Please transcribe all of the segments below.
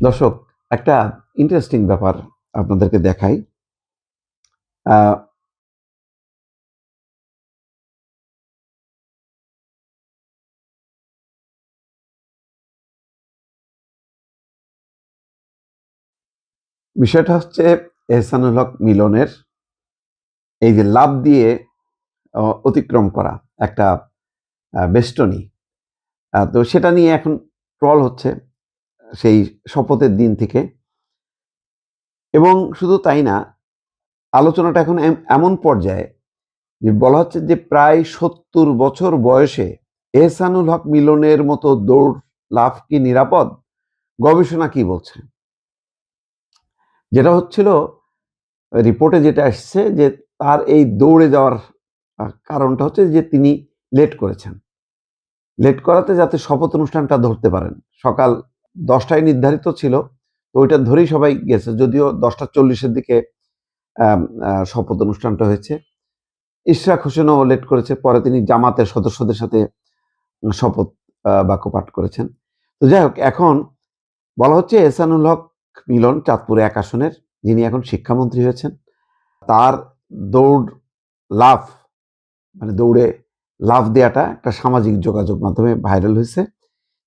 দর্শক, একটা ইন্টারেস্টিং ব্যাপার আপনাদেরকে দেখাই। আহ, বিষয়টা হচ্ছে এহসানুল হক মিলনের এই যে লাফ দিয়ে অতিক্রম করা একটা বেষ্টনী। তো সেটা নিয়ে এখন ট্রল হচ্ছে সেই শপথের দিন থেকে। এবং শুধু তাই না, আলোচনাটা এখন এমন পর্যায়ে যে বলা হচ্ছে যে প্রায় ৭০ বছর বয়সে এহসানুল হক মিলনের মতো দৌড় লাফ কি নিরাপদ? গবেষণা কি বলছে? যেটা হচ্ছিল, রিপোর্টে যেটা আসছে যে তার এই দৌড়ে যাওয়ার কারণটা হচ্ছে যে তিনি লেট করেছেন। লেট করাতে যাতে শপথ অনুষ্ঠানটা ধরতে পারেন। সকাল ১০টায় নির্ধারিত ছিল, তো ওইটা ধরেই সবাই গেছে, যদিও ১০টা ৪০-এর দিকে শপথ অনুষ্ঠানটা হয়েছে। ইশরাক হোসেনও লেট করেছে, পরে তিনি জামাতের সদস্যদের সাথে শপথ বাক্য পাঠ করেছেন। তো যাই হোক, এখন বলা হচ্ছে এহসানুল হক মিলন চাঁদপুর ১ আসনের, যিনি এখন শিক্ষামন্ত্রী হয়েছেন, তার দৌড় লাফ মানে দৌড়ে লাফ দেওয়াটা একটা সামাজিক যোগাযোগ মাধ্যমে ভাইরাল হয়েছে।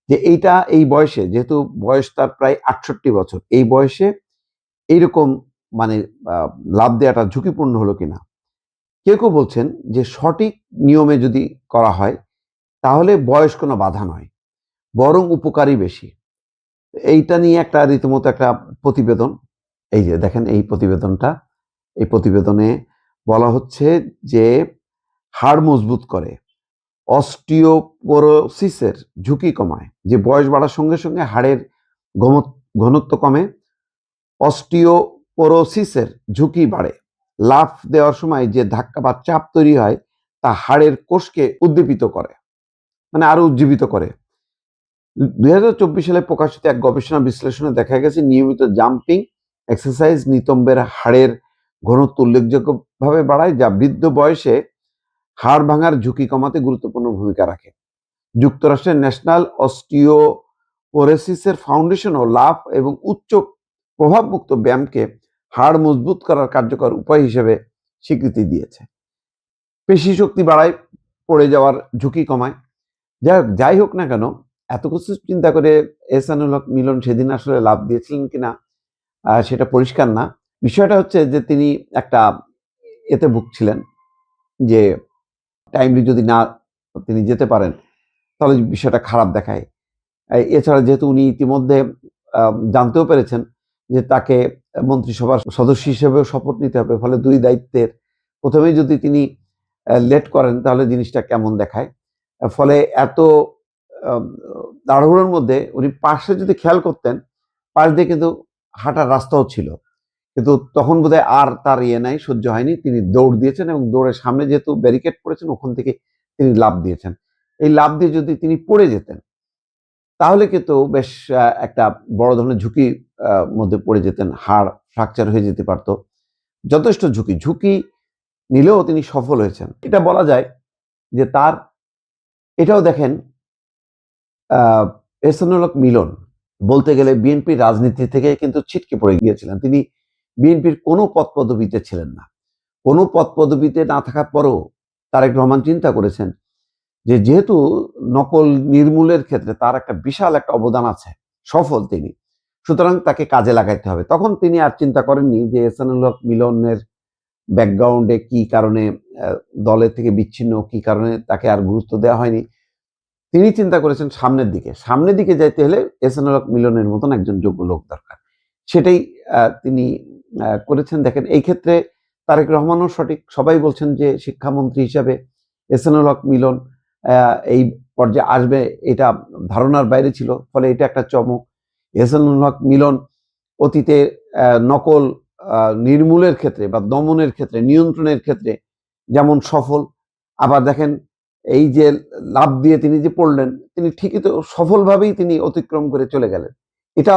যে এইটা এই বয়সে, যেহেতু বয়স তার প্রায় ৬৮ বছর, এই বয়সে এইরকম মানে লাফ দেওয়াটা ঝুঁকিপূর্ণ হলো কিনা। কেউ কেউ বলছেন যে সঠিক নিয়মে যদি করা হয় তাহলে বয়স কোনো বাধা নয়, বরং উপকারী বেশি। এইটা নিয়ে একটা রীতিমতো একটা প্রতিবেদন, এই যে দেখেন এই প্রতিবেদনটা। এই প্রতিবেদনে বলা হচ্ছে যে হাড় মজবুত করে, অস্টিওপোরোসিসের ঝুঁকি কমায়। যে বয়স বাড়ার সঙ্গে সঙ্গে হাড়ের ঘনত্ব কমে, অস্টিওপোরোসিসের ঝুঁকি বাড়ে। লাফ দেওয়ার সময় যে ধাক্কা বা চাপ তৈরি হয় তা হাড়ের কোষকে উদ্দীপিত করে, মানে আরো উজ্জীবিত করে। ২০২৪ সালে প্রকাশিত এক গবেষণা বিশ্লেষণে দেখা গেছে নিয়মিত জাম্পিং এক্সারসাইজ নিতম্বের হাড়ের ঘনত্ব উল্লেখযোগ্যভাবে বাড়ায়, যা বৃদ্ধ বয়সে হাড় ভাঙার ঝুঁকি কমাতে গুরুত্বপূর্ণ ভূমিকা রাখে। যুক্তরাষ্ট্রের ন্যাশনাল অস্টিওপোরোসিসের ফাউন্ডেশনও লাফ এবং উচ্চ প্রভাবমুক্ত ব্যায়ামকে হাড় মজবুত করার কার্যকর উপায় হিসেবে স্বীকৃতি দিয়েছে। পেশি শক্তি বাড়ায়, পড়ে যাওয়ার ঝুঁকি কমায়। যাই হোক না কেন, এত কিছু চিন্তা করে এহসানুল হক মিলন সেদিন আসলে লাভ দিয়েছিলেন কিনা সেটা পরিষ্কার না। বিষয়টা হচ্ছে যে তিনি একটা এতে ভুগছিলেন যে টাইমলি যদি না তিনি যেতে পারেন তাহলে বিষয়টা খারাপ দেখায়। এছাড়া যেহেতু উনি ইতিমধ্যে জানতেও পেরেছেন যে তাকে মন্ত্রিসভার সদস্য হিসেবেও শপথ নিতে হবে, ফলে দুই দায়িত্বের প্রথমেই যদি তিনি লেট করেন তাহলে জিনিসটা কেমন দেখায়। ফলে এত তাড়াহুড়োর মধ্যে উনি পাশে যদি খেয়াল করতেন, পাশ দিয়ে কিন্তু হাঁটার রাস্তাও ছিল, কিন্তু তখন বোধহয় আর তার নাই, সহ্য হয়নি, তিনি দৌড় দিয়েছেন এবং দৌড়ের সামনে যেহেতু ব্যারিকেড পড়েছেন ওখান থেকে তিনি লাফ দিয়েছেন। এই লাফ দিয়ে যদি তিনি পড়ে যেতেন তাহলে কিন্তু বেশ একটা বড় ধরনের ঝুঁকি মধ্যে পড়ে যেতেন, হাড় ফ্র্যাকচার হয়ে যেতে পারত। যথেষ্ট ঝুঁকি নিলেও তিনি সফল হয়েছেন, এটা বলা যায়। যে তার এটাও দেখেন, এহসানুল হক মিলন বলতে গেলে বিএনপির রাজনীতি থেকে কিন্তু ছিটকে পড়ে গিয়েছিলেন। তিনি বিএনপির কোনো পদ পদবিতে ছিলেন না। কোনো পদ পদবিতে না থাকার পরেও তারেক রহমান চিন্তা করেছেন যে যেহেতু নকল নির্মূলের ক্ষেত্রে তার একটা বিশাল একটা অবদান আছে, সফল তিনি, সুতরাং তাকে কাজে লাগাইতে হবে। তখন তিনি আর চিন্তা করেননি যে এহসানুল হক মিলনের ব্যাকগ্রাউন্ডে কি কারণে দলের থেকে বিচ্ছিন্ন, কি কারণে তাকে আর গুরুত্ব দেওয়া হয়নি। তিনি চিন্তা করেছেন সামনের দিকে যাইতে হলে এহসানুল হক মিলনের মতন একজন যোগ্য লোক দরকার। সেটাই তিনি করেছেন। দেখেন এই ক্ষেত্রে তারেক রহমানও সঠিক। সবাই বলছেন যে শিক্ষামন্ত্রী হিসাবে এহসানুল হক মিলন এই পর্যায়ে আসবে, এটা ধারণার বাইরে ছিল, ফলে এটা একটা চমক। এহসানুল হক মিলন অতীতে নকল নির্মূলের ক্ষেত্রে বা দমনের ক্ষেত্রে, নিয়ন্ত্রণের ক্ষেত্রে যেমন সফল, আবার দেখেন এই যে লাফ দিয়ে তিনি যে পড়লেন, তিনি ঠিকই তো সফলভাবেই তিনি অতিক্রম করে চলে গেলেন। এটা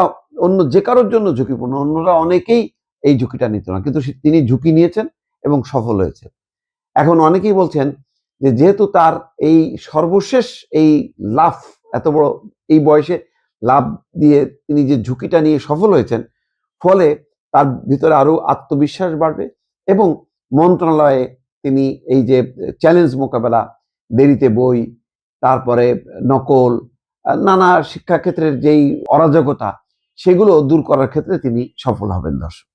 অন্য যে কারোর জন্য ঝুঁকিপূর্ণ, অন্যরা অনেকেই এই ঝুঁকিটা নিত না, কিন্তু তিনি ঝুঁকি নিয়েছেন এবং সফল হয়েছে। এখন অনেকেই বলছেন যে যেহেতু তার এই সর্বশেষ এই লাফ, এত বড় এই বয়সে লাভ দিয়ে তিনি যে ঝুঁকিটা নিয়ে সফল হয়েছেন, ফলে তার ভিতরে আরো আত্মবিশ্বাস বাড়বে এবং মন্ত্রণালয়ে তিনি এই যে চ্যালেঞ্জ মোকাবেলা, দেরিতে বই, তারপরে নকল, নানা শিক্ষাক্ষেত্রের যেই অরাজকতা, সেগুলো দূর করার ক্ষেত্রে তিনি সফল হবেন দর্শক।